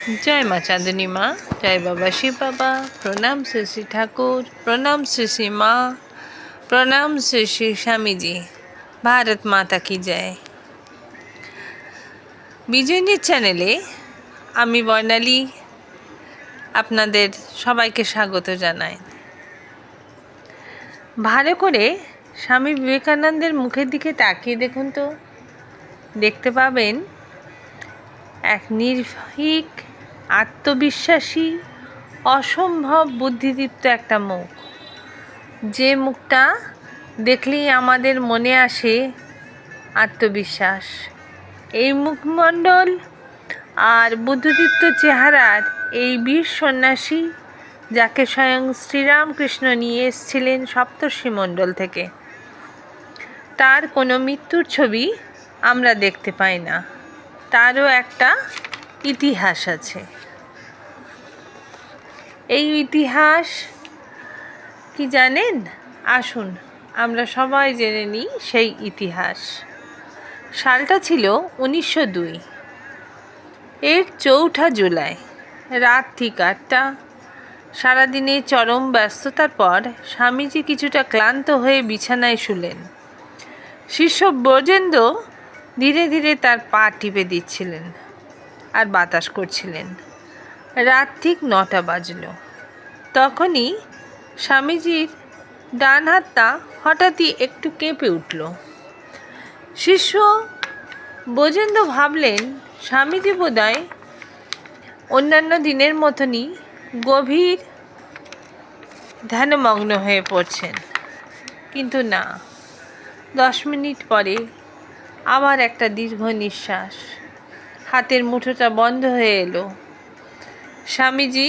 জয় মা চাঁদনী মা, জয় বাবা শিব বাবা, প্রণাম শ্রী শ্রী ঠাকুর, প্রণাম শ্রী শ্রী মা, প্রণাম শ্রী শ্রী স্বামীজি। ভারত মাতা কি জয়। বিজয়নীর চ্যানেলে আমি বর্ণালী আপনাদের সবাইকে স্বাগত জানাই। ভালো করে স্বামী বিবেকানন্দের মুখের দিকে তাকিয়ে দেখুন তো, দেখতে পাবেন এক নির্ভীক, আত্মবিশ্বাসী, অসম্ভব বুদ্ধিদীপ্ত একটা মুখ। যে মুখটা দেখলেই আমাদের মনে আসে আত্মবিশ্বাস। এই মুখমণ্ডল আর বুদ্ধিদীপ্ত চেহারার এই বীর সন্ন্যাসী, যাকে স্বয়ং শ্রীরামকৃষ্ণ নিয়ে এসেছিলেন সপ্তর্ষিমণ্ডল থেকে, তার কোনো মৃত্যুর ছবি আমরা দেখতে পাই না। তারও একটা ইতিহাস আছে। এই ইতিহাস কি জানেন? আসুন আমরা সবাই জেনে নিই সেই ইতিহাস। সালটা ছিল 1902। এর 4 জুলাই, রাত ঠিক 8টা। সারাদিনে চরম ব্যস্ততার পর স্বামীজি কিছুটা ক্লান্ত হয়ে বিছানায় শুলেন। শিষ্য ব্রজেন্দ্র ধীরে ধীরে তার পা টিপে দিচ্ছিলেন আর বাতাস করছিলেন। রাত ঠিক 9টা বাজল। তখনই স্বামীজির ডান হাতটা হঠাৎই একটু কেঁপে উঠল। শিষ্য ব্রজেন্দ্র ভাবলেন স্বামীজি বোধহয় অন্যান্য দিনের মতনই গভীর ধ্যানমগ্ন হয়ে পড়ছেন। কিন্তু না, 10 মিনিট পরে আবার একটা দীর্ঘ নিঃশ্বাস। হাতের মুঠোটা বন্ধ হয়ে এলো। স্বামীজি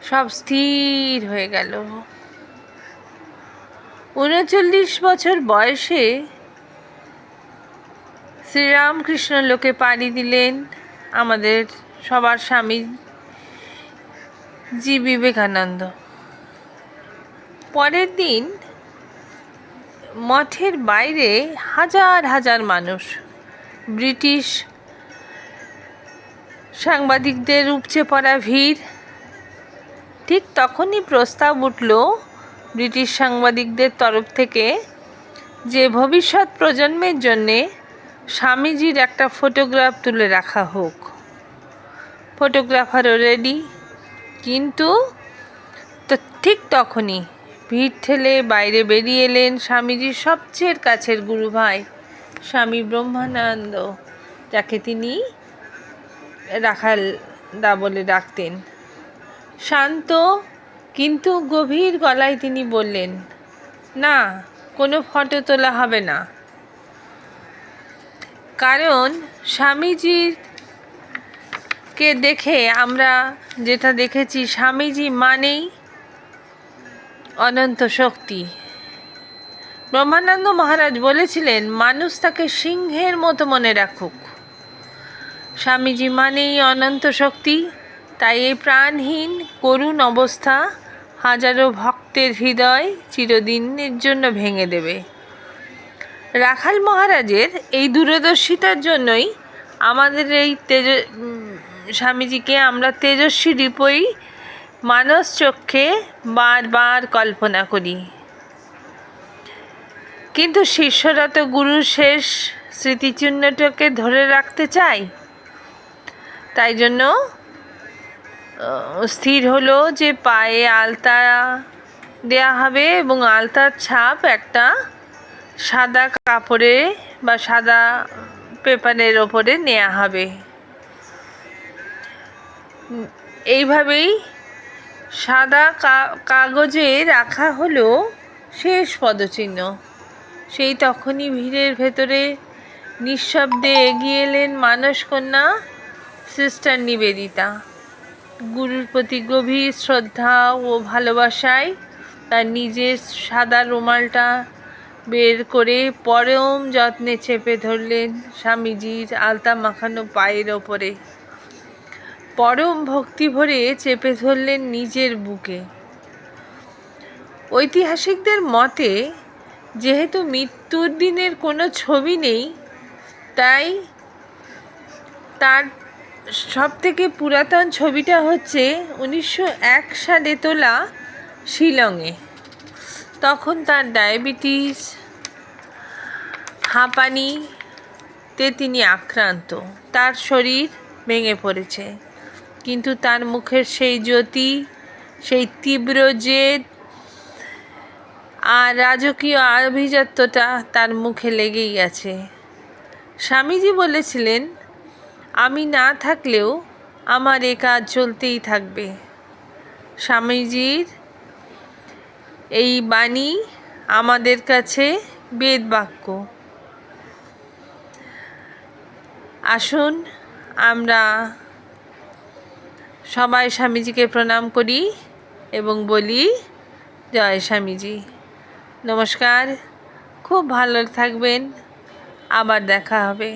সব স্থির হয়ে গেল। 39 বছর বয়সে শ্রীরামকৃষ্ণ লোকে পাড়ি দিলেন আমাদের সবার স্বামী জি বিবেকানন্দ। পরের দিন মঠের বাইরে হাজার হাজার মানুষ, ব্রিটিশ সাংবাদিকদের উপচে পড়া ভিড়। ঠিক তখনই প্রস্তাব উঠল ব্রিটিশ সাংবাদিকদের তরফ থেকে যে ভবিষ্যৎ প্রজন্মের জন্যে স্বামীজির একটা ফটোগ্রাফ তুলে রাখা হোক। ফটোগ্রাফারও রেডি। কিন্তু ঠিক তখনই ভিড় ঠেলে বাইরে বেরিয়ে এলেন স্বামীজির সবচেয়ে কাছের গুরু ভাই স্বামী ব্রহ্মানন্দ, যাকে তিনি রাখাল দা বলে ডাকতেন। শান্ত কিন্তু গভীর গলায় তিনি বললেন, না, কোনো ফটো তোলা হবে না। কারণ স্বামীজিকে দেখে আমরা যেটা দেখেছি, স্বামীজি মানেই অনন্ত শক্তি। ব্রহ্মানন্দ মহারাজ বলেছিলেন মানুষ তাকে সিংহের মতো মনে রাখুক। স্বামীজি মানেই অনন্ত শক্তি। তাই এই প্রাণহীন করুণ অবস্থা হাজারো ভক্তের হৃদয় চিরদিনের জন্য ভেঙে দেবে। রাখাল মহারাজের এই দূরদর্শিতার জন্যই আমাদের এই স্বামীজিকে আমরা তেজস্বী রূপেই মানস চক্ষে বারবার কল্পনা করি। কিন্তু শিষ্যরা তো গুরুর শেষ স্মৃতিচিহ্নটাকে ধরে রাখতে চায়। তাই জন্য স্থির হলো যে পায়ে আলতা দেয়া হবে এবং আলতার ছাপ একটা সাদা কাপড়ে বা সাদা পেপারের ওপরে নেওয়া হবে। এইভাবেই সাদা কাগজে রাখা হলো শেষ পদচিহ্ন। সেই তখনই ভিড়ের ভেতরে নিঃশব্দে এগিয়ে এলেন মানসকন্যা সিস্টার নিবেদিতা। গুরুর প্রতি গভীর শ্রদ্ধা ও ভালোবাসায় তার নিজের সাদা রুমালটা বের করে পরম যত্নে চেপে ধরলেন স্বামীজির আলতা মাখানো পায়ের ওপরে। পরম ভক্তি ভরে চেপে ধরলেন নিজের বুকে। ঐতিহাসিকদের মতে যেহেতু মৃত্যুর দিনের কোনো ছবি নেই, তাই তার সবথেকে পুরাতন ছবিটা হচ্ছে 1901 সালে তোলা শিলংয়ে। তখন তার ডায়াবেটিস, হাঁপানিতে তিনি আক্রান্ত, তার শরীর ভেঙে পড়েছে, কিন্তু তার মুখের সেই জ্যোতি, সেই তীব্র জেদ আর রাজকীয় আভিজাত্যটা তার মুখে লেগেই আছে। স্বামীজি বলেছিলেন, আমি না থাকলেও আমার এ কাজ চলতেই থাকবে। স্বামীজির এই বাণী আমাদের কাছে বেদবাক্য। আসুন আমরা সবাই স্বামীজিকে প্রণাম করি এবং বলি, জয় স্বামীজি। নমস্কার, খুব ভালো থাকবেন, আবার দেখা হবে।